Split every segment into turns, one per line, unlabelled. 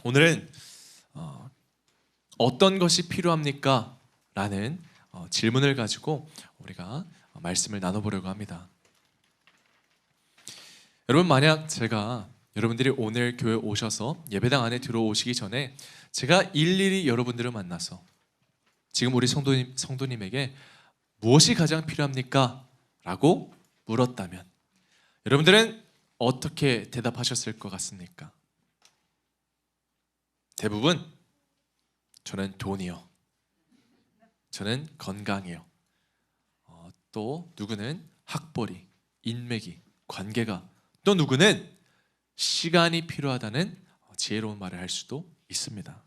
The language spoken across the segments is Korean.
오늘은 어떤 것이 필요합니까? 라는 질문을 가지고 우리가 말씀을 나눠보려고 합니다. 여러분, 만약 제가 여러분들이 오늘 교회 오셔서 예배당 안에 들어오시기 전에 제가 일일이 여러분들을 만나서 지금 우리 성도님에게 무엇이 가장 필요합니까? 라고 물었다면 여러분들은 어떻게 대답하셨을 것 같습니까? 대부분 저는 돈이요, 저는 건강이요, 또 누구는 학벌이, 인맥이, 관계가, 또 누구는 시간이 필요하다는 지혜로운 말을 할 수도 있습니다.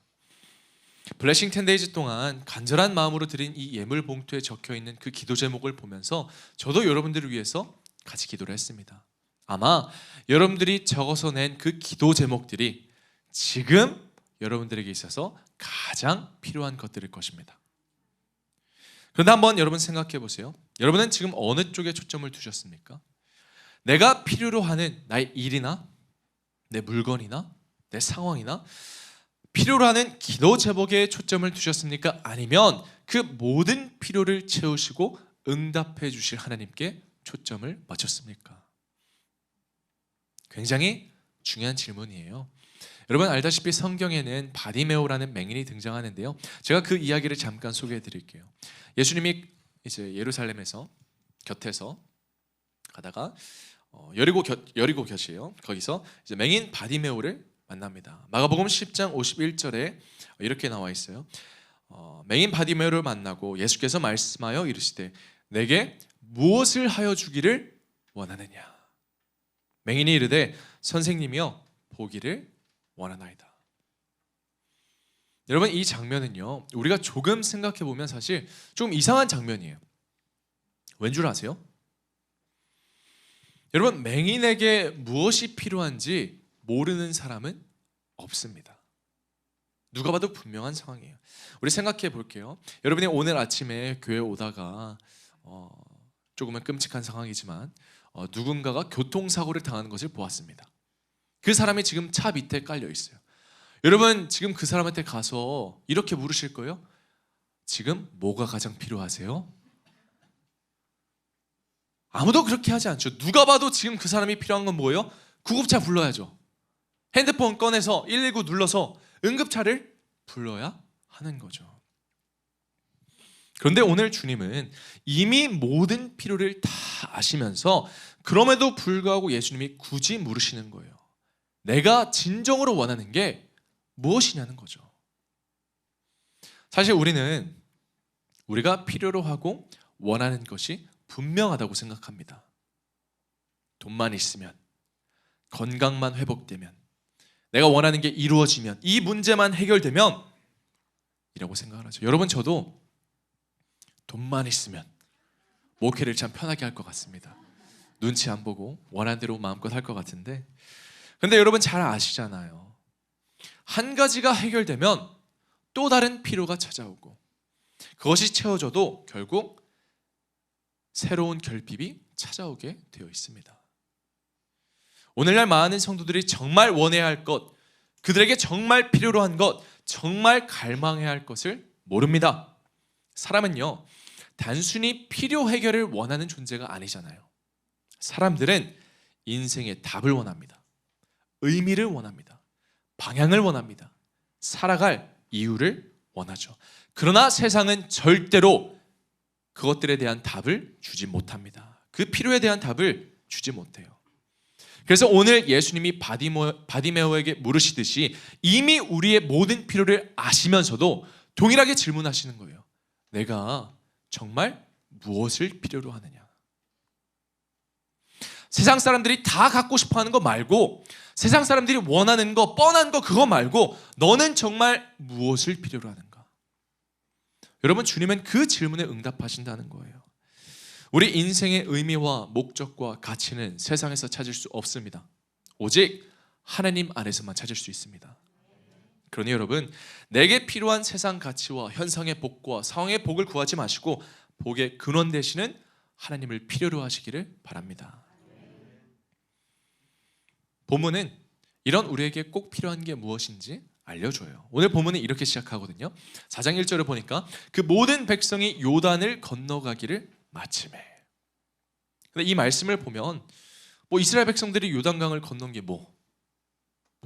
블레싱 10데이즈 동안 간절한 마음으로 드린 이 예물 봉투에 적혀있는 그 기도 제목을 보면서 저도 여러분들을 위해서 같이 기도를 했습니다. 아마 여러분들이 적어서 낸 그 기도 제목들이 지금 여러분들에게 있어서 가장 필요한 것들일 것입니다. 그런데 한번 여러분 생각해 보세요. 여러분은 지금 어느 쪽에 초점을 두셨습니까? 내가 필요로 하는 나의 일이나 내 물건이나 내 상황이나 필요로 하는 기도 제목에 초점을 두셨습니까? 아니면 그 모든 필요를 채우시고 응답해 주실 하나님께 초점을 맞췄습니까? 굉장히 중요한 질문이에요. 여러분 알다시피 성경에는 바디메오라는 맹인이 등장하는데요. 제가 그 이야기를 잠깐 소개해 드릴게요. 예수님이 이제 예루살렘에서 곁에서 가다가 여리고 곁이에요. 거기서 이제 맹인 바디메오를 만납니다. 마가복음 10장 51절에 이렇게 나와 있어요. 맹인 바디메오를 만나고 예수께서 말씀하여 이르시되 내게 무엇을 하여 주기를 원하느냐. 맹인이 이르되 선생님이여 보기를 원하나이다. 여러분 이 장면은요, 우리가 조금 생각해 보면 사실 좀 이상한 장면이에요. 왠 줄 아세요? 여러분 맹인에게 무엇이 필요한지 모르는 사람은 없습니다. 누가 봐도 분명한 상황이에요. 우리 생각해 볼게요. 여러분이 오늘 아침에 교회 오다가 조금은 끔찍한 상황이지만 누군가가 교통사고를 당하는 것을 보았습니다. 그 사람이 지금 차 밑에 깔려 있어요. 여러분 지금 그 사람한테 가서 이렇게 물으실 거예요. 지금 뭐가 가장 필요하세요? 아무도 그렇게 하지 않죠. 누가 봐도 지금 그 사람이 필요한 건 뭐예요? 구급차 불러야죠. 핸드폰 꺼내서 119 눌러서 응급차를 불러야 하는 거죠. 그런데 오늘 주님은 이미 모든 필요를 다 아시면서 그럼에도 불구하고 예수님이 굳이 물으시는 거예요. 내가 진정으로 원하는 게 무엇이냐는 거죠. 사실 우리가 필요로 하고 원하는 것이 분명하다고 생각합니다. 돈만 있으면, 건강만 회복되면, 내가 원하는 게 이루어지면, 이 문제만 해결되면 이라고 생각을 하죠. 여러분 저도 돈만 있으면 목회를 참 편하게 할 것 같습니다. 눈치 안 보고 원하는 대로 마음껏 할 것 같은데, 근데 여러분 잘 아시잖아요. 한 가지가 해결되면 또 다른 필요가 찾아오고 그것이 채워져도 결국 새로운 결핍이 찾아오게 되어 있습니다. 오늘날 많은 성도들이 정말 원해야 할 것, 그들에게 정말 필요로 한 것, 정말 갈망해야 할 것을 모릅니다. 사람은요, 단순히 필요 해결을 원하는 존재가 아니잖아요. 사람들은 인생의 답을 원합니다. 의미를 원합니다. 방향을 원합니다. 살아갈 이유를 원하죠. 그러나 세상은 절대로 그것들에 대한 답을 주지 못합니다. 그 필요에 대한 답을 주지 못해요. 그래서 오늘 예수님이 바디메오에게 물으시듯이 이미 우리의 모든 필요를 아시면서도 동일하게 질문하시는 거예요. 내가 정말 무엇을 필요로 하느냐? 세상 사람들이 다 갖고 싶어하는 거 말고, 세상 사람들이 원하는 거, 뻔한 거 그거 말고 너는 정말 무엇을 필요로 하는가? 여러분 주님은 그 질문에 응답하신다는 거예요. 우리 인생의 의미와 목적과 가치는 세상에서 찾을 수 없습니다. 오직 하나님 안에서만 찾을 수 있습니다. 그러니 여러분 내게 필요한 세상 가치와 현상의 복과 상황의 복을 구하지 마시고 복의 근원 되시는 하나님을 필요로 하시기를 바랍니다. 본문은 이런 우리에게 꼭 필요한 게 무엇인지 알려줘요. 오늘 본문은 이렇게 시작하거든요. 4장 1절을 보니까 그 모든 백성이 요단을 건너가기를 마치매. 근데 이 말씀을 보면 뭐 이스라엘 백성들이 요단강을 건넌 게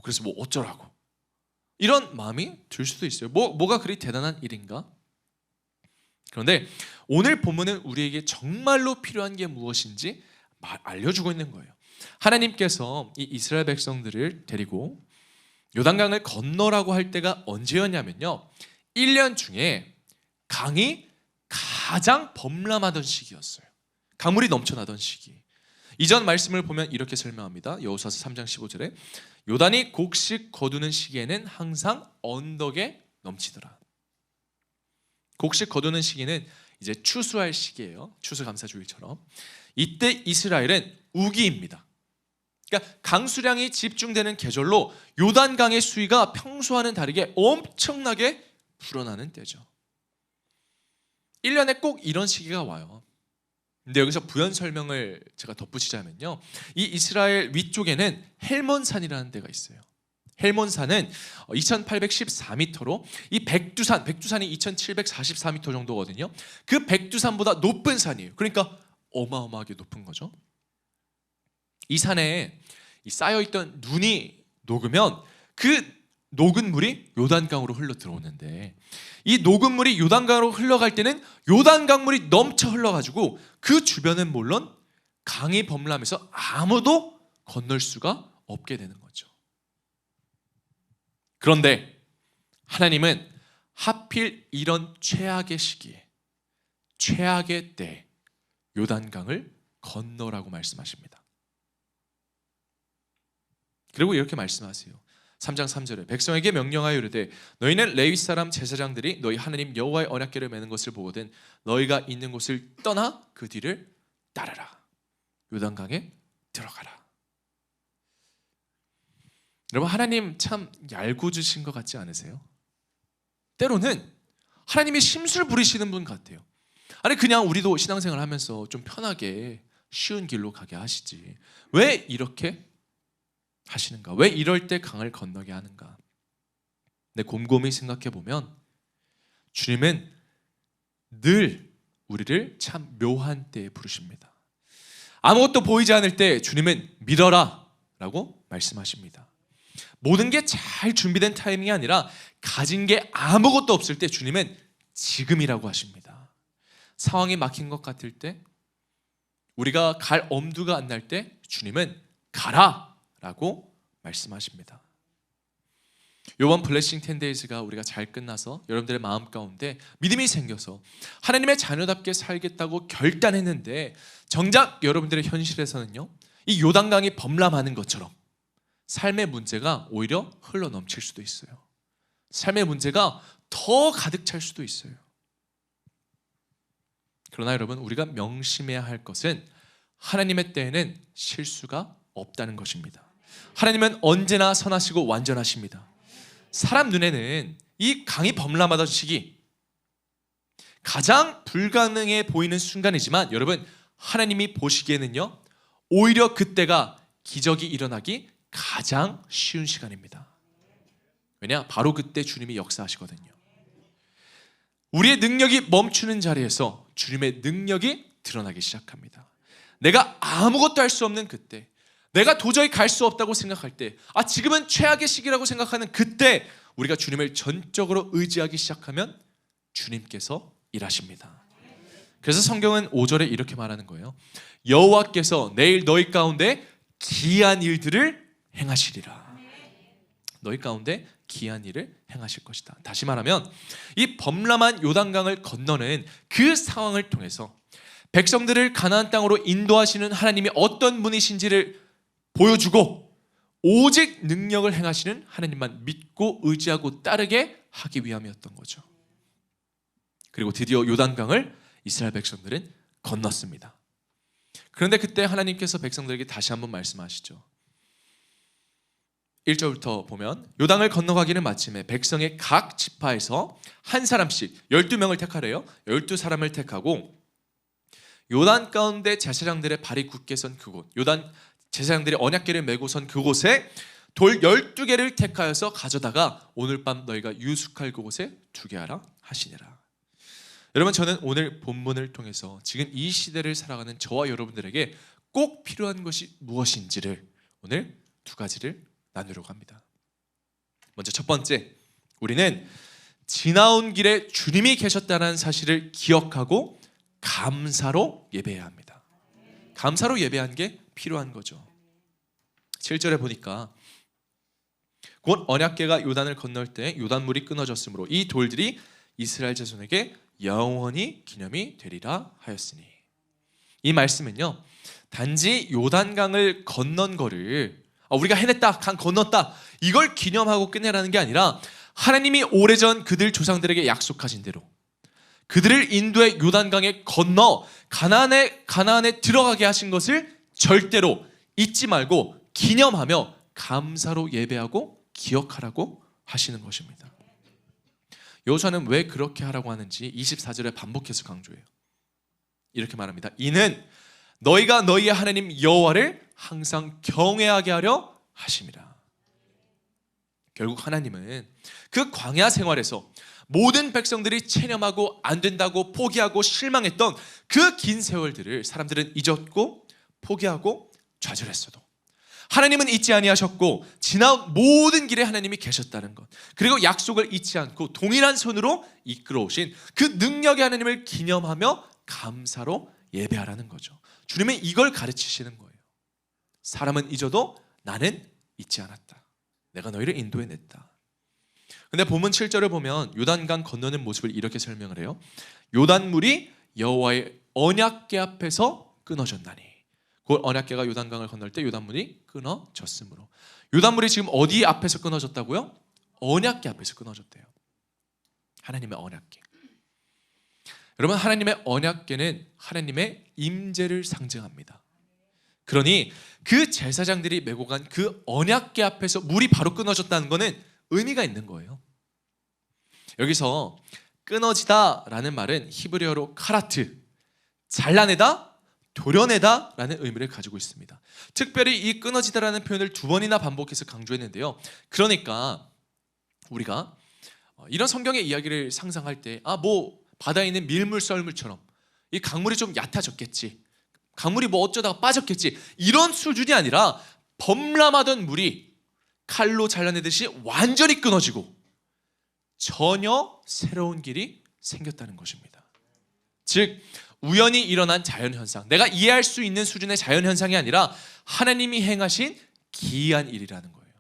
그래서 뭐 어쩌라고 이런 마음이 들 수도 있어요. 뭐가 그리 대단한 일인가? 그런데 오늘 본문은 우리에게 정말로 필요한 게 무엇인지 알려주고 있는 거예요. 하나님께서 이 이스라엘 백성들을 데리고 요단강을 건너라고 할 때가 언제였냐면요, 1년 중에 강이 가장 범람하던 시기였어요. 강물이 넘쳐나던 시기. 이전 말씀을 보면 이렇게 설명합니다. 여호수아서 3장 15절에 요단이 곡식 거두는 시기에는 항상 언덕에 넘치더라. 곡식 거두는 시기는 이제 추수할 시기예요. 추수감사주일처럼. 이때 이스라엘은 우기입니다. 그러니까 강수량이 집중되는 계절로 요단강의 수위가 평소와는 다르게 엄청나게 불어나는 때죠. 1년에 꼭 이런 시기가 와요. 근데 여기서 부연 설명을 제가 덧붙이자면요, 이 이스라엘 위쪽에는 헬몬산이라는 데가 있어요. 헬몬산은 2814m로 이 백두산이 2744m 정도거든요. 그 백두산보다 높은 산이에요. 그러니까 어마어마하게 높은 거죠. 이 산에 쌓여있던 눈이 녹으면 그 녹은 물이 요단강으로 흘러 들어오는데, 이 녹은 물이 요단강으로 흘러갈 때는 요단강물이 넘쳐 흘러가지고 그 주변은 물론 강이 범람해서 아무도 건널 수가 없게 되는 거죠. 그런데 하나님은 하필 이런 최악의 시기에, 최악의 때에 요단강을 건너라고 말씀하십니다. 그리고 이렇게 말씀하세요. 3장 3절에 백성에게 명령하여 이르되 너희는 레위 사람 제사장들이 너희 하나님 여호와의 언약궤를 매는 것을 보거든 너희가 있는 곳을 떠나 그 뒤를 따르라. 요단강에 들어가라. 여러분, 하나님 참 얄궂으신 것 같지 않으세요? 때로는 하나님이 심술 부리시는 분 같아요. 아니 그냥 우리도 신앙생활 하면서 좀 편하게 쉬운 길로 가게 하시지 왜 이렇게 하시는가? 왜 이럴 때 강을 건너게 하는가? 근데 곰곰이 생각해 보면 주님은 늘 우리를 참 묘한 때에 부르십니다. 아무것도 보이지 않을 때 주님은 믿어라 라고 말씀하십니다. 모든 게 잘 준비된 타이밍이 아니라 가진 게 아무것도 없을 때 주님은 지금이라고 하십니다. 상황이 막힌 것 같을 때, 우리가 갈 엄두가 안 날 때 주님은 가라 라고 말씀하십니다. 이번 블레싱 10데이즈가 우리가 잘 끝나서 여러분들의 마음 가운데 믿음이 생겨서 하나님의 자녀답게 살겠다고 결단했는데, 정작 여러분들의 현실에서는요, 이 요단강이 범람하는 것처럼 삶의 문제가 오히려 흘러 넘칠 수도 있어요. 삶의 문제가 더 가득 찰 수도 있어요. 그러나 여러분, 우리가 명심해야 할 것은 하나님의 때에는 실수가 없다는 것입니다. 하나님은 언제나 선하시고 완전하십니다. 사람 눈에는 이 강이 범람하던 시기, 가장 불가능해 보이는 순간이지만 여러분, 하나님이 보시기에는요, 오히려 그때가 기적이 일어나기 가장 쉬운 시간입니다. 왜냐? 바로 그때 주님이 역사하시거든요. 우리의 능력이 멈추는 자리에서 주님의 능력이 드러나기 시작합니다. 내가 아무것도 할 수 없는 그때, 내가 도저히 갈 수 없다고 생각할 때, 지금은 최악의 시기라고 생각하는 그때 우리가 주님을 전적으로 의지하기 시작하면 주님께서 일하십니다. 그래서 성경은 5절에 이렇게 말하는 거예요. 여호와께서 내일 너희 가운데 기이한 일들을 행하시리라. 너희 가운데 기이한 일을 행하실 것이다. 다시 말하면 이 범람한 요단강을 건너는 그 상황을 통해서 백성들을 가나안 땅으로 인도하시는 하나님이 어떤 분이신지를 보여주고 오직 능력을 행하시는 하나님만 믿고 의지하고 따르게 하기 위함이었던 거죠. 그리고 드디어 요단강을 이스라엘 백성들은 건넜습니다. 그런데 그때 하나님께서 백성들에게 다시 한번 말씀하시죠. 1절부터 보면 요단을 건너가기는 마침에 백성의 각 지파에서 한 사람씩 12명을 택하래요. 12사람을 택하고 요단 가운데 제사장들의 발이 굳게 선 그곳, 요단 제사장들이 언약궤를 메고 선 그곳에 돌 12개를 택하여서 가져다가 오늘 밤 너희가 유숙할 그곳에 두게 하라 하시니라. 여러분, 저는 오늘 본문을 통해서 지금 이 시대를 살아가는 저와 여러분들에게 꼭 필요한 것이 무엇인지를 오늘 두 가지를 나누려고 합니다. 먼저 첫 번째, 우리는 지나온 길에 주님이 계셨다는 사실을 기억하고 감사로 예배해야 합니다. 감사로 예배하는 게 필요한 거죠. 7절에 보니까 곧 언약궤가 요단을 건널 때 요단물이 끊어졌으므로 이 돌들이 이스라엘 자손에게 영원히 기념이 되리라 하였으니, 이 말씀은요, 단지 요단강을 건넌 거를 우리가 해냈다, 강 건넜다, 이걸 기념하고 끝내라는 게 아니라 하나님이 오래전 그들 조상들에게 약속하신 대로 그들을 인도해 요단강에 건너 가나안에 들어가게 하신 것을 절대로 잊지 말고 기념하며 감사로 예배하고 기억하라고 하시는 것입니다. 여호수아는 왜 그렇게 하라고 하는지 24절에 반복해서 강조해요. 이렇게 말합니다. 이는 너희가 너희의 하나님 여호와를 항상 경외하게 하려 하심이라. 결국 하나님은 그 광야 생활에서 모든 백성들이 체념하고 안 된다고 포기하고 실망했던 그 긴 세월들을 사람들은 잊었고 포기하고 좌절했어도 하나님은 잊지 아니하셨고 지나온 모든 길에 하나님이 계셨다는 것, 그리고 약속을 잊지 않고 동일한 손으로 이끌어오신 그 능력의 하나님을 기념하며 감사로 예배하라는 거죠. 주님은 이걸 가르치시는 거예요. 사람은 잊어도 나는 잊지 않았다. 내가 너희를 인도해냈다. 근데 본문 7절을 보면 요단강 건너는 모습을 이렇게 설명을 해요. 요단물이 여호와의 언약궤 앞에서 끊어졌나니, 곧 언약궤가 요단강을 건널 때 요단물이 끊어졌으므로. 요단물이 지금 어디 앞에서 끊어졌다고요? 언약궤 앞에서 끊어졌대요. 하나님의 언약궤. 여러분, 하나님의 언약궤는 하나님의 임재를 상징합니다. 그러니 그 제사장들이 메고 간 그 언약궤 앞에서 물이 바로 끊어졌다는 것은 의미가 있는 거예요. 여기서 끊어지다라는 말은 히브리어로 카라트, 잘라내다, 도려내다 라는 의미를 가지고 있습니다. 특별히 이 끊어지다라는 표현을 2번이나 반복해서 강조했는데요. 그러니까 우리가 이런 성경의 이야기를 상상할 때 바다에 있는 밀물 썰물처럼 이 강물이 좀 얕아졌겠지, 강물이 어쩌다가 빠졌겠지, 이런 수준이 아니라 범람하던 물이 칼로 잘라내듯이 완전히 끊어지고 전혀 새로운 길이 생겼다는 것입니다. 즉 우연히 일어난 자연현상, 내가 이해할 수 있는 수준의 자연현상이 아니라 하나님이 행하신 기이한 일이라는 거예요.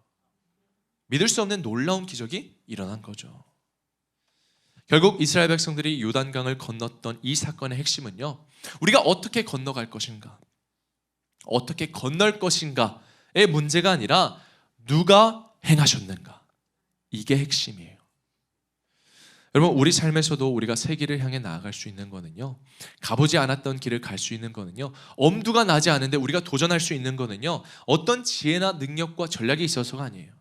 믿을 수 없는 놀라운 기적이 일어난 거죠. 결국 이스라엘 백성들이 요단강을 건넜던 이 사건의 핵심은요, 우리가 어떻게 건너갈 것인가, 어떻게 건널 것인가의 문제가 아니라 누가 행하셨는가, 이게 핵심이에요. 여러분, 우리 삶에서도 우리가 새 길을 향해 나아갈 수 있는 거는요, 가보지 않았던 길을 갈 수 있는 거는요, 엄두가 나지 않은데 우리가 도전할 수 있는 거는요, 어떤 지혜나 능력과 전략이 있어서가 아니에요.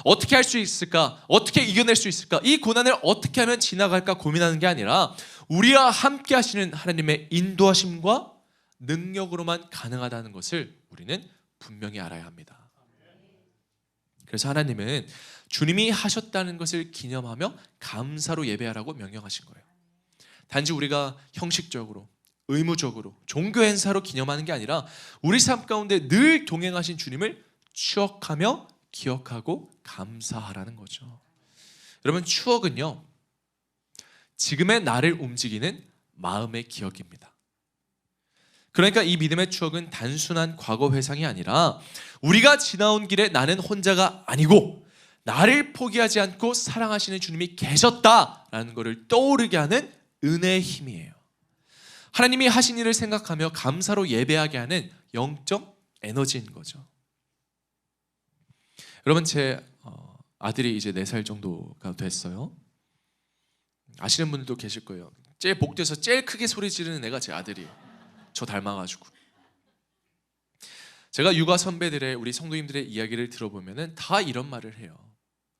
어떻게 할 수 있을까? 어떻게 이겨낼 수 있을까? 이 고난을 어떻게 하면 지나갈까 고민하는 게 아니라 우리와 함께 하시는 하나님의 인도하심과 능력으로만 가능하다는 것을 우리는 분명히 알아야 합니다. 그래서 하나님은 주님이 하셨다는 것을 기념하며 감사로 예배하라고 명령하신 거예요. 단지 우리가 형식적으로, 의무적으로, 종교 행사로 기념하는 게 아니라 우리 삶 가운데 늘 동행하신 주님을 추억하며 기억하고 감사하라는 거죠. 여러분, 추억은요, 지금의 나를 움직이는 마음의 기억입니다. 그러니까 이 믿음의 추억은 단순한 과거 회상이 아니라 우리가 지나온 길에 나는 혼자가 아니고 나를 포기하지 않고 사랑하시는 주님이 계셨다라는 것을 떠오르게 하는 은혜의 힘이에요. 하나님이 하신 일을 생각하며 감사로 예배하게 하는 영적 에너지인 거죠. 여러분, 제 아들이 이제 4살 정도가 됐어요. 아시는 분들도 계실 거예요. 제일 복도에서 제일 크게 소리 지르는 애가 제 아들이에요. 저 닮아가지고. 제가 육아 선배들의, 우리 성도님들의 이야기를 들어보면 다 이런 말을 해요.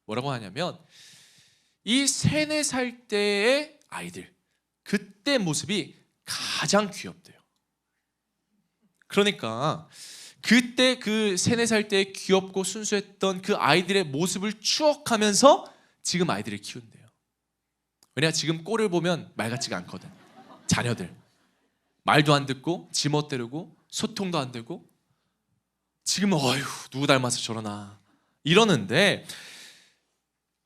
뭐라고 하냐면 이 3-4살 때의 아이들, 그때 모습이 가장 귀엽대요. 그러니까 그때 그 3-4살 때 귀엽고 순수했던 그 아이들의 모습을 추억하면서 지금 아이들을 키운대요. 왜냐, 지금 꼴을 보면 말 같지가 않거든. 자녀들 말도 안 듣고 지멋대로고 소통도 안 되고 지금은 어휴 누구 닮아서 저러나 이러는데,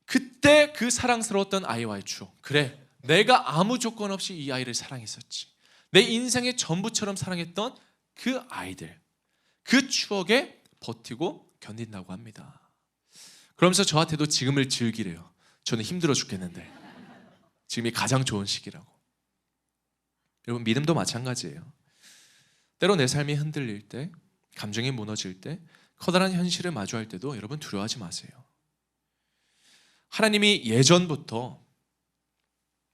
그때 그 사랑스러웠던 아이와의 추억, 그래 내가 아무 조건 없이 이 아이를 사랑했었지, 내 인생의 전부처럼 사랑했던 그 아이들, 그 추억에 버티고 견딘다고 합니다. 그러면서 저한테도 지금을 즐기래요. 저는 힘들어 죽겠는데 지금이 가장 좋은 시기라고. 여러분, 믿음도 마찬가지예요. 때로 내 삶이 흔들릴 때, 감정이 무너질 때, 커다란 현실을 마주할 때도 여러분 두려워하지 마세요. 하나님이 예전부터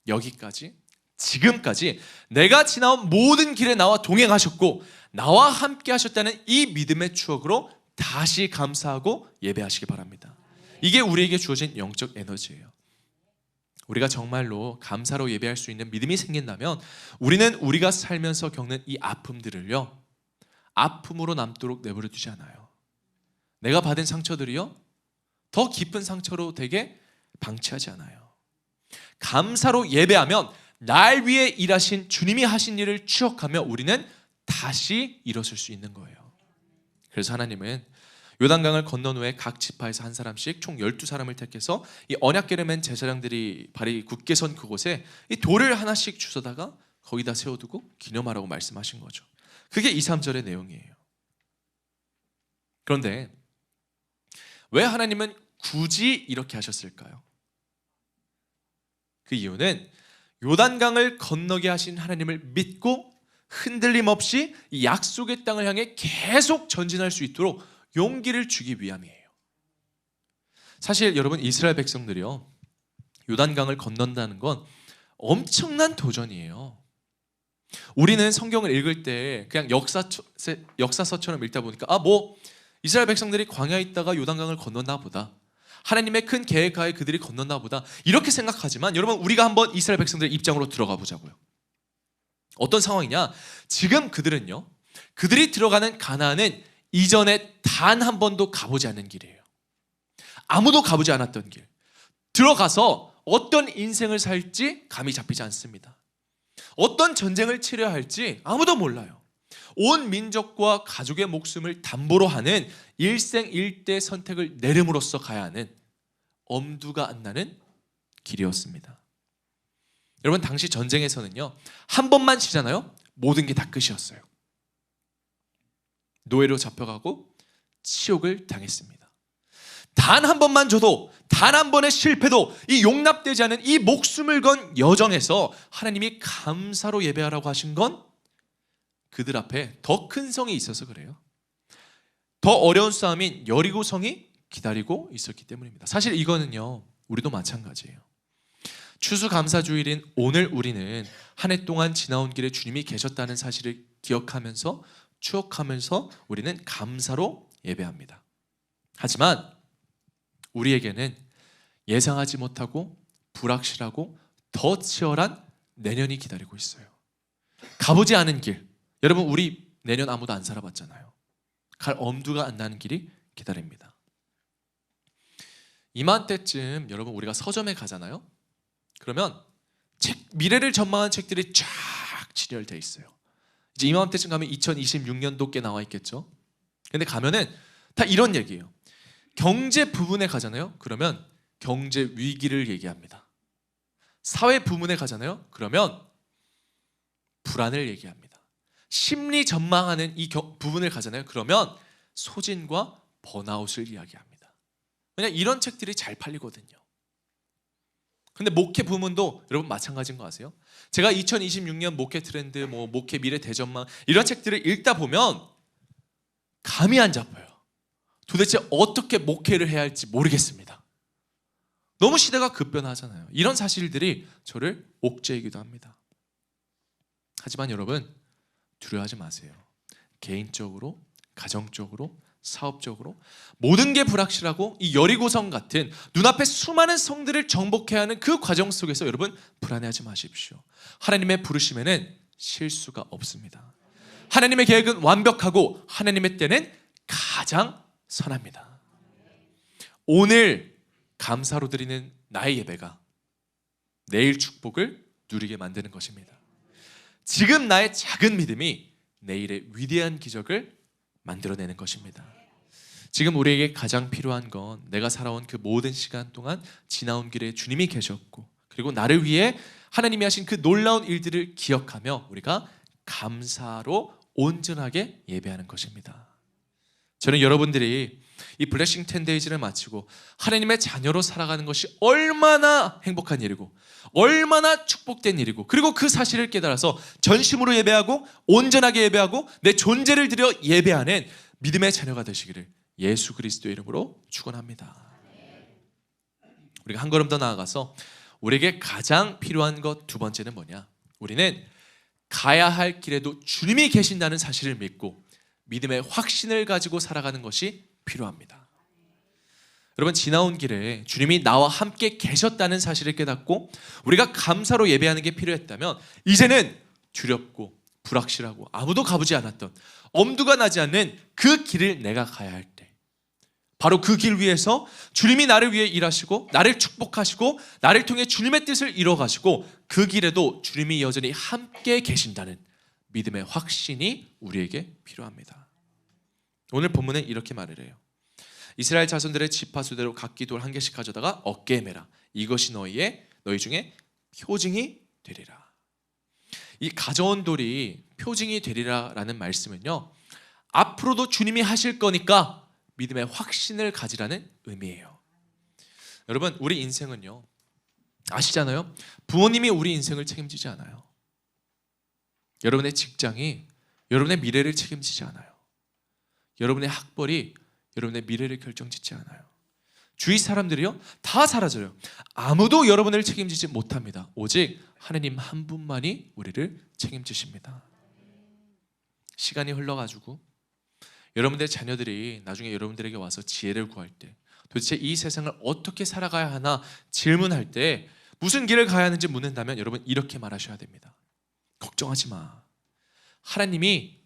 여기까지 지금까지 내가 지나온 모든 길에 나와 동행하셨고 나와 함께 하셨다는 이 믿음의 추억으로 다시 감사하고 예배하시기 바랍니다. 이게 우리에게 주어진 영적 에너지예요. 우리가 정말로 감사로 예배할 수 있는 믿음이 생긴다면 우리는 우리가 살면서 겪는 이 아픔들을요, 아픔으로 남도록 내버려 두지 않아요. 내가 받은 상처들이요, 더 깊은 상처로 되게 방치하지 않아요. 감사로 예배하면 날 위해 일하신 주님이 하신 일을 추억하며 우리는 다시 일어설 수 있는 거예요. 그래서 하나님은 요단강을 건넌 후에 각 지파에서 한 사람씩 총 12사람을 택해서 이 언약궤를 맨 제사장들이 발이 굳게 선 그곳에 이 돌을 하나씩 주워다가 거기다 세워두고 기념하라고 말씀하신 거죠. 그게 2, 3절의 내용이에요. 그런데 왜 하나님은 굳이 이렇게 하셨을까요? 그 이유는 요단강을 건너게 하신 하나님을 믿고 흔들림 없이 이 약속의 땅을 향해 계속 전진할 수 있도록 용기를 주기 위함이에요. 사실 여러분, 이스라엘 백성들이요, 요단강을 건넌다는 건 엄청난 도전이에요. 우리는 성경을 읽을 때 그냥 역사서처럼 읽다 보니까 이스라엘 백성들이 광야에 있다가 요단강을 건넜나 보다, 하나님의 큰 계획하에 그들이 건넜나 보다, 이렇게 생각하지만 여러분, 우리가 한번 이스라엘 백성들의 입장으로 들어가 보자고요. 어떤 상황이냐, 지금 그들은요, 그들이 들어가는 가나안은 이전에 단 한 번도 가보지 않은 길이에요. 아무도 가보지 않았던 길. 들어가서 어떤 인생을 살지 감이 잡히지 않습니다. 어떤 전쟁을 치러야 할지 아무도 몰라요. 온 민족과 가족의 목숨을 담보로 하는 일생일대 선택을 내림으로써 가야 하는 엄두가 안 나는 길이었습니다. 여러분, 당시 전쟁에서는요, 한 번만 치잖아요, 모든 게 다 끝이었어요. 노예로 잡혀가고 치욕을 당했습니다. 단 한 번만 줘도, 단 한 번의 실패도 이 용납되지 않은 이 목숨을 건 여정에서 하나님이 감사로 예배하라고 하신 건 그들 앞에 더 큰 성이 있어서 그래요. 더 어려운 싸움인 여리고 성이 기다리고 있었기 때문입니다. 사실 이거는요, 우리도 마찬가지예요. 추수감사주일인 오늘 우리는 한 해 동안 지나온 길에 주님이 계셨다는 사실을 기억하면서 추억하면서 우리는 감사로 예배합니다. 하지만 우리에게는 예상하지 못하고 불확실하고 더 치열한 내년이 기다리고 있어요. 가보지 않은 길, 여러분, 우리 내년 아무도 안 살아봤잖아요. 갈 엄두가 안 나는 길이 기다립니다. 이맘때쯤 여러분, 우리가 서점에 가잖아요. 그러면 미래를 전망한 책들이 쫙 진열되어 있어요. 이제 이맘때쯤 가면 2026년도 꽤 나와 있겠죠. 근데 가면은 다 이런 얘기예요. 경제 부분에 가잖아요. 그러면 경제 위기를 얘기합니다. 사회 부문에 가잖아요. 그러면 불안을 얘기합니다. 심리 전망하는 이 부분을 가잖아요. 그러면 소진과 번아웃을 이야기합니다. 왜냐, 이런 책들이 잘 팔리거든요. 근데 목회 부문도 여러분 마찬가지인 거 아세요? 제가 2026년 목회 트렌드, 목회 미래 대전망 이런 책들을 읽다 보면 감이 안 잡혀요. 도대체 어떻게 목회를 해야 할지 모르겠습니다. 너무 시대가 급변하잖아요. 이런 사실들이 저를 옥죄이기도 합니다. 하지만 여러분, 두려워하지 마세요. 개인적으로, 가정적으로, 사업적으로 모든 게 불확실하고 이 여리고성 같은 눈앞에 수많은 성들을 정복해야 하는 그 과정 속에서 여러분 불안해하지 마십시오. 하나님의 부르심에는 실수가 없습니다. 하나님의 계획은 완벽하고 하나님의 때는 가장 선합니다. 오늘 감사로 드리는 나의 예배가 내일 축복을 누리게 만드는 것입니다. 지금 나의 작은 믿음이 내일의 위대한 기적을 만들어내는 것입니다. 지금 우리에게 가장 필요한 건 내가 살아온 그 모든 시간 동안 지나온 길에 주님이 계셨고, 그리고 나를 위해 하나님이 하신 그 놀라운 일들을 기억하며 우리가 감사로 온전하게 예배하는 것입니다. 저는 여러분들이 이 블레싱 10데이즈를 마치고 하나님의 자녀로 살아가는 것이 얼마나 행복한 일이고 얼마나 축복된 일이고, 그리고 그 사실을 깨달아서 전심으로 예배하고 온전하게 예배하고 내 존재를 들여 예배하는 믿음의 자녀가 되시기를 예수 그리스도의 이름으로 축원합니다. 우리가 한 걸음 더 나아가서 우리에게 가장 필요한 것 두 번째는 뭐냐? 우리는 가야 할 길에도 주님이 계신다는 사실을 믿고 믿음의 확신을 가지고 살아가는 것이 필요합니다. 여러분, 지나온 길에 주님이 나와 함께 계셨다는 사실을 깨닫고 우리가 감사로 예배하는 게 필요했다면, 이제는 두렵고 불확실하고 아무도 가보지 않았던 엄두가 나지 않는 그 길을 내가 가야 할 때, 바로 그 길 위에서 주님이 나를 위해 일하시고 나를 축복하시고 나를 통해 주님의 뜻을 이뤄가시고 그 길에도 주님이 여전히 함께 계신다는 믿음의 확신이 우리에게 필요합니다. 오늘 본문은 이렇게 말을 해요. 이스라엘 자손들의 지파수대로 각기 돌 한 개씩 가져다가 어깨에 매라. 이것이 너희 중에 표징이 되리라. 이 가져온 돌이 표징이 되리라라는 말씀은요, 앞으로도 주님이 하실 거니까 믿음의 확신을 가지라는 의미예요. 여러분, 우리 인생은요, 아시잖아요? 부모님이 우리 인생을 책임지지 않아요. 여러분의 직장이 여러분의 미래를 책임지지 않아요. 여러분의 학벌이 여러분의 미래를 결정짓지 않아요. 주위 사람들이요, 다 사라져요. 아무도 여러분을 책임지지 못합니다. 오직 하나님 한 분만이 우리를 책임지십니다. 시간이 흘러가지고 여러분들의 자녀들이 나중에 여러분들에게 와서 지혜를 구할 때, 도대체 이 세상을 어떻게 살아가야 하나 질문할 때 무슨 길을 가야 하는지 묻는다면 여러분 이렇게 말하셔야 됩니다. 걱정하지 마. 하나님이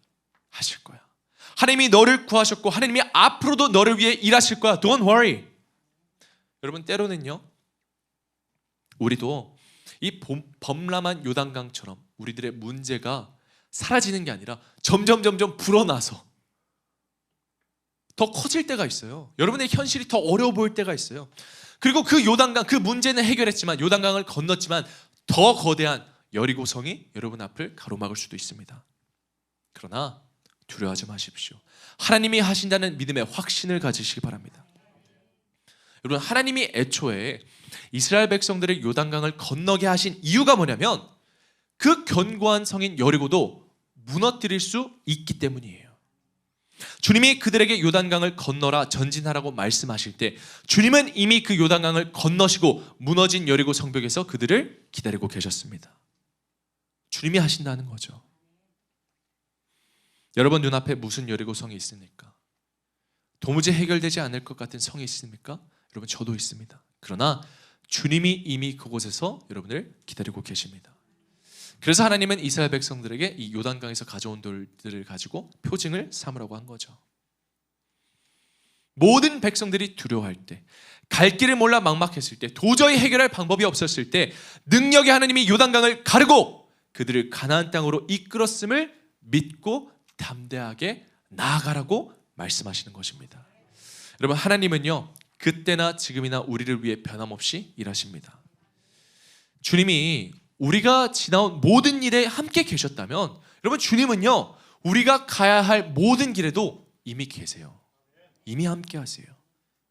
하실 거야. 하나님이 너를 구하셨고 하나님이 앞으로도 너를 위해 일하실 거야. Don't worry. 여러분, 때로는요, 우리도 이 범람한 요단강처럼 우리들의 문제가 사라지는 게 아니라 점점 불어나서 더 커질 때가 있어요. 여러분의 현실이 더 어려워 보일 때가 있어요. 그리고 그 요단강, 그 문제는 해결했지만, 요단강을 건넜지만 더 거대한 여리고성이 여러분 앞을 가로막을 수도 있습니다. 그러나 두려워하지 마십시오. 하나님이 하신다는 믿음의 확신을 가지시기 바랍니다. 여러분, 하나님이 애초에 이스라엘 백성들을 요단강을 건너게 하신 이유가 뭐냐면 그 견고한 성인 여리고도 무너뜨릴 수 있기 때문이에요. 주님이 그들에게 요단강을 건너라, 전진하라고 말씀하실 때 주님은 이미 그 요단강을 건너시고 무너진 여리고 성벽에서 그들을 기다리고 계셨습니다. 주님이 하신다는 거죠. 여러분 눈앞에 무슨 여리고 성이 있습니까? 도무지 해결되지 않을 것 같은 성이 있습니까? 여러분, 저도 있습니다. 그러나 주님이 이미 그곳에서 여러분을 기다리고 계십니다. 그래서 하나님은 이스라엘 백성들에게 이 요단강에서 가져온 돌들을 가지고 표징을 삼으라고 한 거죠. 모든 백성들이 두려워할 때, 갈 길을 몰라 막막했을 때, 도저히 해결할 방법이 없었을 때 능력의 하나님이 요단강을 가르고 그들을 가나안 땅으로 이끌었음을 믿고 담대하게 나아가라고 말씀하시는 것입니다. 여러분, 하나님은요, 그때나 지금이나 우리를 위해 변함없이 일하십니다. 주님이 우리가 지나온 모든 일에 함께 계셨다면, 여러분, 주님은요, 우리가 가야 할 모든 길에도 이미 계세요. 이미 함께 하세요.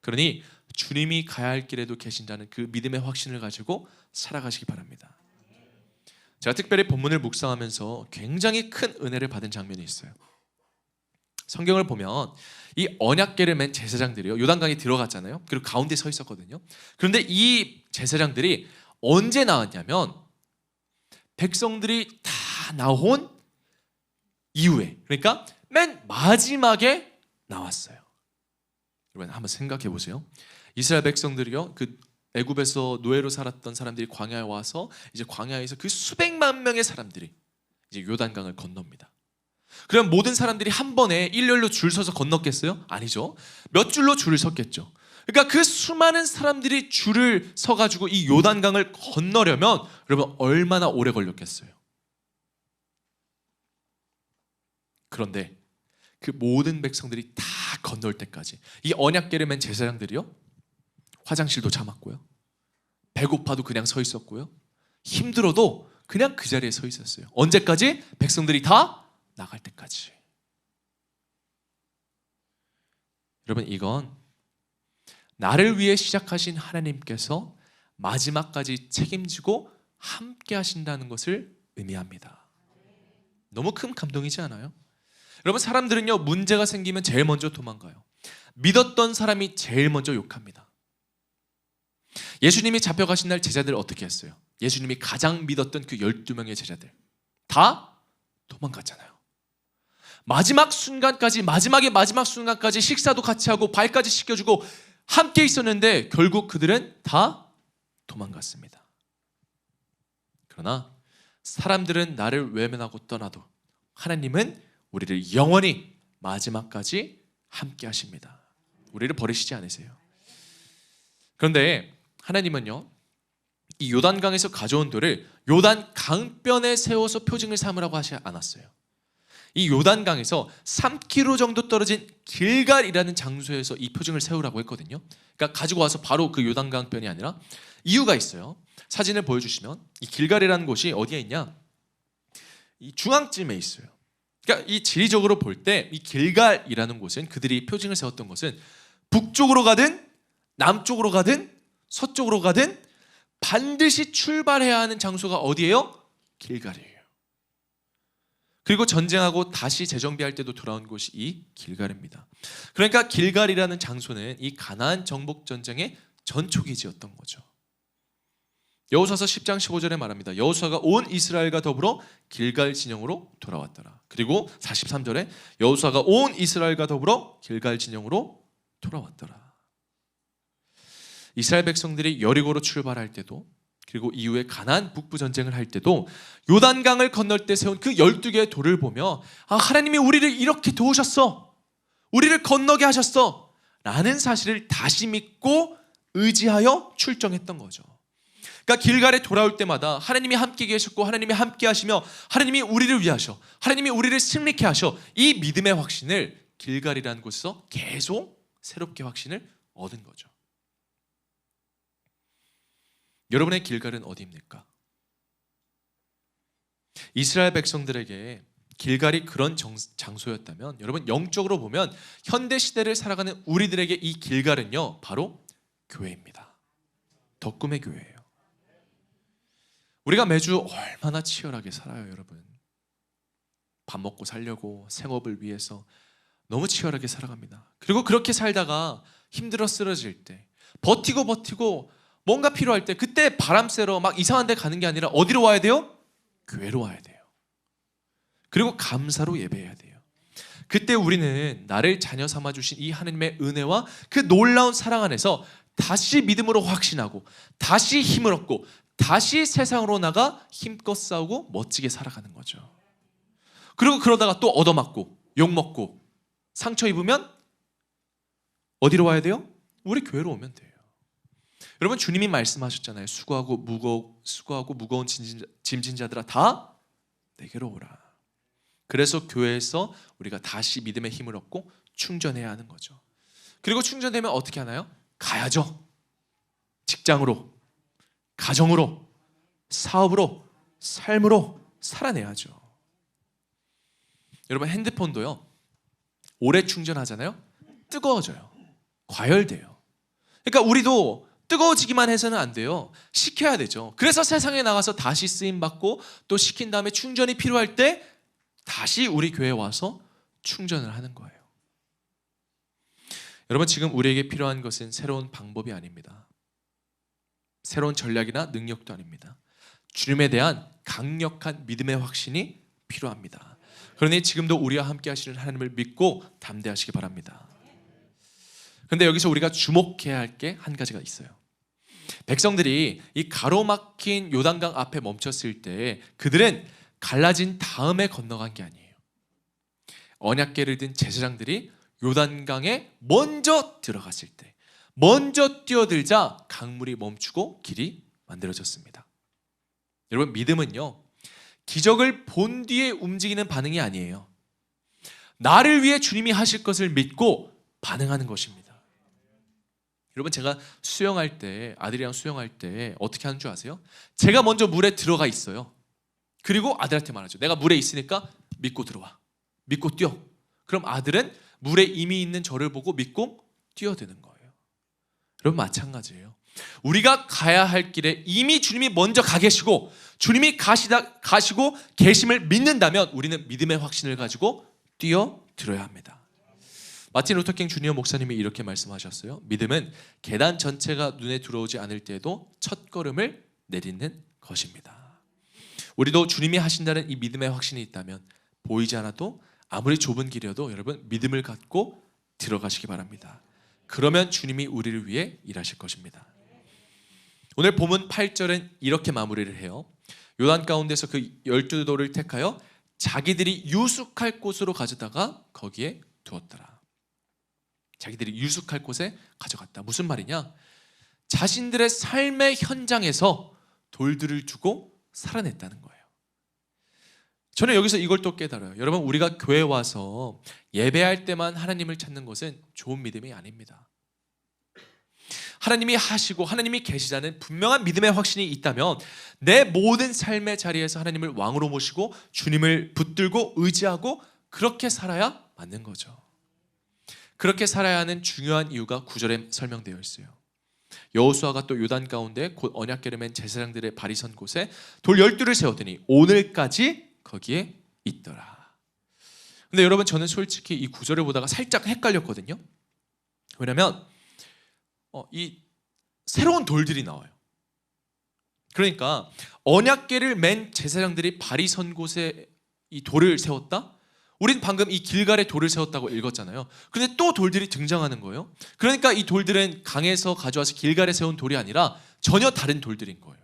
그러니 주님이 가야 할 길에도 계신다는 그 믿음의 확신을 가지고 살아가시기 바랍니다. 제가 특별히 본문을 묵상하면서 굉장히 큰 은혜를 받은 장면이 있어요. 성경을 보면 이 언약궤를 맨 제사장들이요, 요단강에 들어갔잖아요. 그리고 가운데 서 있었거든요. 그런데 이 제사장들이 언제 나왔냐면 백성들이 다 나온 이후에, 그러니까 맨 마지막에 나왔어요. 여러분 한번 생각해 보세요. 이스라엘 백성들이요, 그 애굽에서 노예로 살았던 사람들이 광야에 와서 이제 광야에서 그 수백만 명의 사람들이 이제 요단강을 건넙니다. 그럼 모든 사람들이 한 번에 일렬로 줄 서서 건넜겠어요? 아니죠. 몇 줄로 줄을 섰겠죠. 그러니까 그 수많은 사람들이 줄을 서가지고 이 요단강을 건너려면 여러분 얼마나 오래 걸렸겠어요? 그런데 그 모든 백성들이 다 건널 때까지 이 언약궤를 맨 제사장들이요, 화장실도 참았고요, 배고파도 그냥 서 있었고요, 힘들어도 그냥 그 자리에 서 있었어요. 언제까지? 백성들이 다 나갈 때까지. 여러분, 이건 나를 위해 시작하신 하나님께서 마지막까지 책임지고 함께 하신다는 것을 의미합니다. 너무 큰 감동이지 않아요? 여러분, 사람들은요, 문제가 생기면 제일 먼저 도망가요. 믿었던 사람이 제일 먼저 욕합니다. 예수님이 잡혀가신 날 제자들 어떻게 했어요? 예수님이 가장 믿었던 그 12명의 제자들 다 도망갔잖아요. 마지막 순간까지 식사도 같이 하고 발까지 씻겨주고 함께 있었는데 결국 그들은 다 도망갔습니다. 그러나 사람들은 나를 외면하고 떠나도 하나님은 우리를 영원히 마지막까지 함께 하십니다. 우리를 버리시지 않으세요. 그런데 하나님은요, 이 요단강에서 가져온 돌을 요단 강변에 세워서 표징을 삼으라고 하지 않았어요. 이 요단강에서 3km 정도 떨어진 길갈이라는 장소에서 이 표징을 세우라고 했거든요. 그러니까 가지고 와서 바로 그 요단강변이 아니라 이유가 있어요. 사진을 보여주시면 이 길갈이라는 곳이 어디에 있냐? 이 중앙쯤에 있어요. 그러니까 이 지리적으로 볼 때 이 길갈이라는 곳은 그들이 표징을 세웠던 것은 북쪽으로 가든 남쪽으로 가든 서쪽으로 가든 반드시 출발해야 하는 장소가 어디예요? 길갈이에요. 그리고 전쟁하고 다시 재정비할 때도 돌아온 곳이 이 길갈입니다. 그러니까 길갈이라는 장소는 이 가나안 정복 전쟁의 전초기지였던 거죠. 여호수아서 10장 15절에 말합니다. 여호수아가 온 이스라엘과 더불어 길갈 진영으로 돌아왔더라. 그리고 43절에 여호수아가 온 이스라엘과 더불어 길갈 진영으로 돌아왔더라. 이스라엘 백성들이 여리고로 출발할 때도, 그리고 이후에 가나안 북부 전쟁을 할 때도 요단강을 건널 때 세운 그 12개의 돌을 보며 하나님이 우리를 이렇게 도우셨어, 우리를 건너게 하셨어 라는 사실을 다시 믿고 의지하여 출정했던 거죠. 그러니까 길갈에 돌아올 때마다 하나님이 함께 계셨고 하나님이 함께 하시며 하나님이 우리를 위하셔, 하나님이 우리를 승리케 하셔, 이 믿음의 확신을 길갈이라는 곳에서 계속 새롭게 확신을 얻은 거죠. 여러분의 길갈은 어디입니까? 이스라엘 백성들에게 길갈이 그런 장소였다면 여러분, 영적으로 보면 현대 시대를 살아가는 우리들에게 이 길갈은요, 바로 교회입니다. 덕금의 교회예요. 우리가 매주 얼마나 치열하게 살아요, 여러분. 밥 먹고 살려고 생업을 위해서 너무 치열하게 살아갑니다. 그리고 그렇게 살다가 힘들어 쓰러질 때 버티고 뭔가 필요할 때 그때 바람 쐬러 막 이상한 데 가는 게 아니라 어디로 와야 돼요? 교회로 와야 돼요. 그리고 감사로 예배해야 돼요. 그때 우리는 나를 자녀 삼아 주신 이 하나님의 은혜와 그 놀라운 사랑 안에서 다시 믿음으로 확신하고 다시 힘을 얻고 다시 세상으로 나가 힘껏 싸우고 멋지게 살아가는 거죠. 그리고 그러다가 또 얻어맞고 욕먹고 상처 입으면 어디로 와야 돼요? 우리 교회로 오면 돼요. 여러분, 주님이 말씀하셨잖아요. 수고하고 무거운 짐진 자들아 다 내게로 오라. 그래서 교회에서 우리가 다시 믿음의 힘을 얻고 충전해야 하는 거죠. 그리고 충전되면 어떻게 하나요? 가야죠. 직장으로, 가정으로, 사업으로, 삶으로 살아내야죠. 여러분, 핸드폰도요, 오래 충전하잖아요. 뜨거워져요. 과열돼요. 그러니까 우리도 뜨거워지기만 해서는 안 돼요. 식혀야 되죠. 그래서 세상에 나가서 다시 쓰임받고 또 식힌 다음에 충전이 필요할 때 다시 우리 교회에 와서 충전을 하는 거예요. 여러분, 지금 우리에게 필요한 것은 새로운 방법이 아닙니다. 새로운 전략이나 능력도 아닙니다. 주님에 대한 강력한 믿음의 확신이 필요합니다. 그러니 지금도 우리와 함께 하시는 하나님을 믿고 담대하시기 바랍니다. 그런데 여기서 우리가 주목해야 할 게 한 가지가 있어요. 백성들이 이 가로막힌 요단강 앞에 멈췄을 때 그들은 갈라진 다음에 건너간 게 아니에요. 언약궤를 든 제사장들이 요단강에 먼저 들어갔을 때, 먼저 뛰어들자 강물이 멈추고 길이 만들어졌습니다. 여러분, 믿음은요, 기적을 본 뒤에 움직이는 반응이 아니에요. 나를 위해 주님이 하실 것을 믿고 반응하는 것입니다. 여러분, 제가 수영할 때, 아들이랑 수영할 때 어떻게 하는 줄 아세요? 제가 먼저 물에 들어가 있어요. 그리고 아들한테 말하죠. 내가 물에 있으니까 믿고 들어와, 믿고 뛰어. 그럼 아들은 물에 이미 있는 저를 보고 믿고 뛰어드는 거예요. 여러분, 마찬가지예요. 우리가 가야 할 길에 이미 주님이 먼저 가 계시고 주님이 가시고 계심을 믿는다면 우리는 믿음의 확신을 가지고 뛰어들어야 합니다. 마틴 루터킹 주니어 목사님이 이렇게 말씀하셨어요. 믿음은 계단 전체가 눈에 들어오지 않을 때에도 첫걸음을 내딛는 것입니다. 우리도 주님이 하신다는 이 믿음의 확신이 있다면 보이지 않아도 아무리 좁은 길이어도 여러분, 믿음을 갖고 들어가시기 바랍니다. 그러면 주님이 우리를 위해 일하실 것입니다. 오늘 본문 8절은 이렇게 마무리를 해요. 요단 가운데서 그 12돌을 택하여 자기들이 유숙할 곳으로 가져다가 거기에 두었더라. 자기들이 유숙할 곳에 가져갔다. 무슨 말이냐? 자신들의 삶의 현장에서 돌들을 두고 살아냈다는 거예요. 저는 여기서 이걸 또 깨달아요. 여러분, 우리가 교회 와서 예배할 때만 하나님을 찾는 것은 좋은 믿음이 아닙니다. 하나님이 하시고 하나님이 계시다는 분명한 믿음의 확신이 있다면 내 모든 삶의 자리에서 하나님을 왕으로 모시고 주님을 붙들고 의지하고 그렇게 살아야 맞는 거죠. 그렇게 살아야 하는 중요한 이유가 9절에 설명되어 있어요. 여호수아가 또 요단 가운데 곧 언약궤를 맨 제사장들의 발이 선 곳에 돌 12를 세웠더니 오늘까지 거기에 있더라. 근데 여러분, 저는 솔직히 이 9절을 보다가 살짝 헷갈렸거든요. 왜냐면 이 새로운 돌들이 나와요. 그러니까 언약궤를 맨 제사장들이 발이 선 곳에 이 돌을 세웠다? 우린 방금 이 길갈에 돌을 세웠다고 읽었잖아요. 근데 또 돌들이 등장하는 거예요. 그러니까 이 돌들은 강에서 가져와서 길갈에 세운 돌이 아니라 전혀 다른 돌들인 거예요.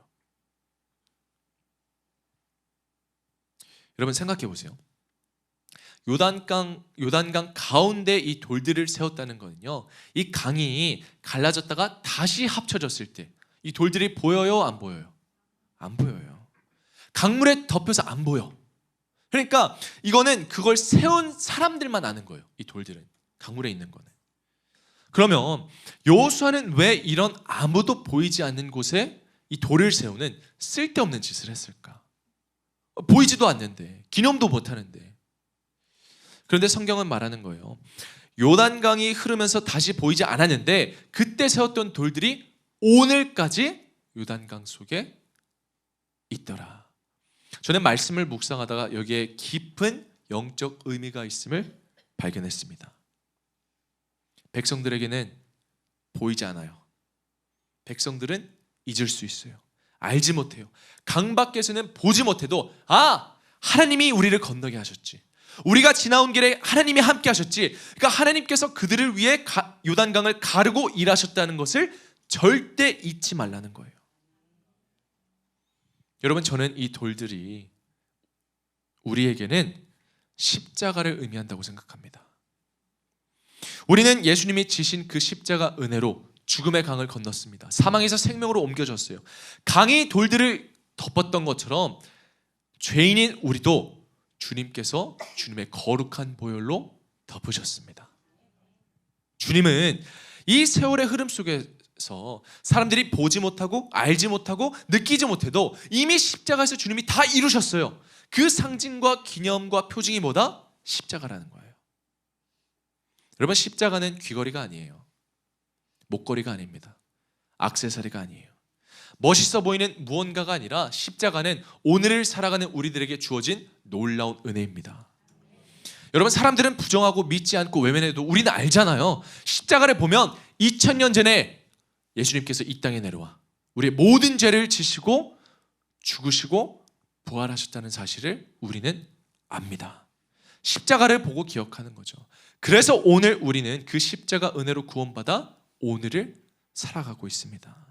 여러분, 생각해 보세요. 요단강 가운데 이 돌들을 세웠다는 거는요, 이 강이 갈라졌다가 다시 합쳐졌을 때 이 돌들이 보여요, 안 보여요? 안 보여요. 강물에 덮여서 안 보여. 그러니까 이거는 그걸 세운 사람들만 아는 거예요. 이 돌들은, 강물에 있는 거는. 그러면 여호수아는 왜 이런 아무도 보이지 않는 곳에 이 돌을 세우는 쓸데없는 짓을 했을까? 보이지도 않는데, 기념도 못 하는데. 그런데 성경은 말하는 거예요. 요단강이 흐르면서 다시 보이지 않았는데 그때 세웠던 돌들이 오늘까지 요단강 속에 있더라. 저는 말씀을 묵상하다가 여기에 깊은 영적 의미가 있음을 발견했습니다. 백성들에게는 보이지 않아요. 백성들은 잊을 수 있어요. 알지 못해요. 강 밖에서는 보지 못해도 하나님이 우리를 건너게 하셨지. 우리가 지나온 길에 하나님이 함께 하셨지. 그러니까 하나님께서 그들을 위해 요단강을 가르고 일하셨다는 것을 절대 잊지 말라는 거예요. 여러분, 저는 이 돌들이 우리에게는 십자가를 의미한다고 생각합니다. 우리는 예수님이 지신 그 십자가 은혜로 죽음의 강을 건넜습니다. 사망에서 생명으로 옮겨졌어요. 강이 돌들을 덮었던 것처럼 죄인인 우리도 주님께서 주님의 거룩한 보혈로 덮으셨습니다. 주님은 이 세월의 흐름 속에서 사람들이 보지 못하고 알지 못하고 느끼지 못해도 이미 십자가에서 주님이 다 이루셨어요. 그 상징과 기념과 표징이 뭐다? 십자가라는 거예요. 여러분, 십자가는 귀걸이가 아니에요. 목걸이가 아닙니다. 액세서리가 아니에요. 멋있어 보이는 무언가가 아니라 십자가는 오늘을 살아가는 우리들에게 주어진 놀라운 은혜입니다. 여러분, 사람들은 부정하고 믿지 않고 외면해도 우리는 알잖아요. 십자가를 보면 2000년 전에 예수님께서 이 땅에 내려와 우리의 모든 죄를 지시고 죽으시고 부활하셨다는 사실을 우리는 압니다. 십자가를 보고 기억하는 거죠. 그래서 오늘 우리는 그 십자가 은혜로 구원받아 오늘을 살아가고 있습니다.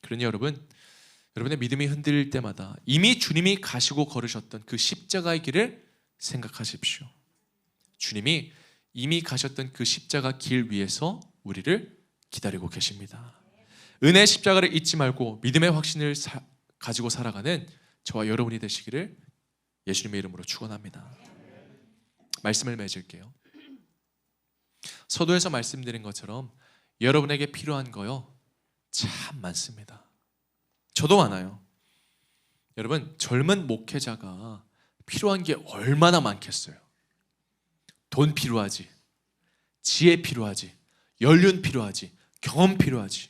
그러니 여러분의 믿음이 흔들릴 때마다 이미 주님이 가시고 걸으셨던 그 십자가의 길을 생각하십시오. 주님이 이미 가셨던 그 십자가 길 위에서 우리를 기다리고 계십니다. 은혜의 십자가를 잊지 말고 믿음의 확신을 가지고 살아가는 저와 여러분이 되시기를 예수님의 이름으로 축원합니다. 말씀을 맺을게요. 서두에서 말씀드린 것처럼 여러분에게 필요한 거요 참 많습니다. 저도 많아요. 여러분, 젊은 목회자가 필요한 게 얼마나 많겠어요. 돈 필요하지, 지혜 필요하지, 연륜 필요하지, 경험 필요하지.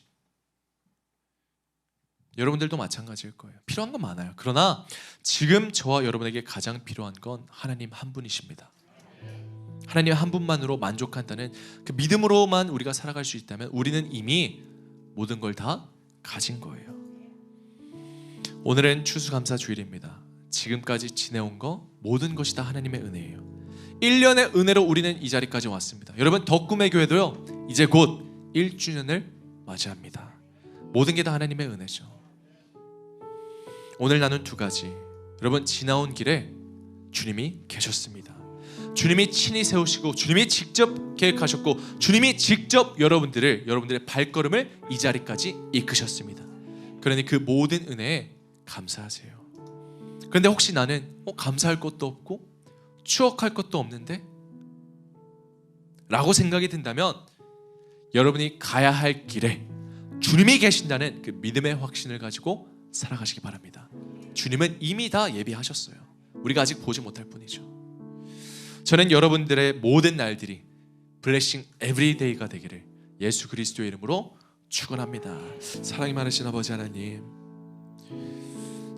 여러분들도 마찬가지일 거예요. 필요한 건 많아요. 그러나 지금 저와 여러분에게 가장 필요한 건 하나님 한 분이십니다. 하나님 한 분만으로 만족한다는 그 믿음으로만 우리가 살아갈 수 있다면 우리는 이미 모든 걸 다 가진 거예요. 오늘은 추수감사주일입니다. 지금까지 지내온 거 모든 것이 다 하나님의 은혜예요. 1년의 은혜로 우리는 이 자리까지 왔습니다. 여러분, 덕꿈의 교회도요 이제 곧 1주년을 맞이합니다. 모든 게 다 하나님의 은혜죠. 오늘 나눈 두 가지, 여러분, 지나온 길에 주님이 계셨습니다. 주님이 친히 세우시고 주님이 직접 계획하셨고 주님이 직접 여러분들의 발걸음을 이 자리까지 이끄셨습니다. 그러니 그 모든 은혜에 감사하세요. 그런데 혹시 나는 감사할 것도 없고 추억할 것도 없는데? 라고 생각이 든다면 여러분이 가야 할 길에 주님이 계신다는 그 믿음의 확신을 가지고 살아가시기 바랍니다. 주님은 이미 다 예비하셨어요. 우리가 아직 보지 못할 뿐이죠. 저는 여러분들의 모든 날들이 블레싱 에브리데이가 되기를 예수 그리스도의 이름으로 축원합니다. 사랑이 많으신 아버지 하나님,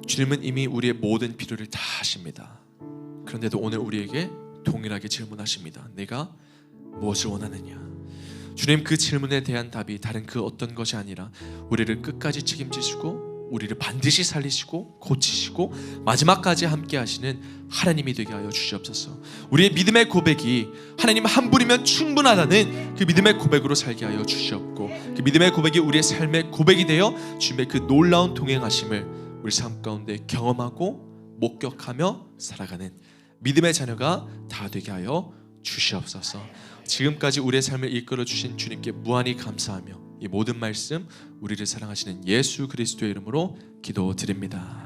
주님은 이미 우리의 모든 필요를 다 아십니다. 그런데도 오늘 우리에게 동일하게 질문하십니다. 내가 무엇을 원하느냐? 주님, 그 질문에 대한 답이 다른 그 어떤 것이 아니라 우리를 끝까지 책임지시고 우리를 반드시 살리시고 고치시고 마지막까지 함께 하시는 하나님이 되게 하여 주시옵소서. 우리의 믿음의 고백이 하나님 한 분이면 충분하다는 그 믿음의 고백으로 살게 하여 주시옵고, 그 믿음의 고백이 우리의 삶의 고백이 되어 주님의 그 놀라운 동행하심을 우리 삶 가운데 경험하고 목격하며 살아가는 믿음의 자녀가 다 되게 하여 주시옵소서. 지금까지 우리의 삶을 이끌어 주신 주님께 무한히 감사하며 이 모든 말씀 우리를 사랑하시는 예수 그리스도의 이름으로 기도드립니다.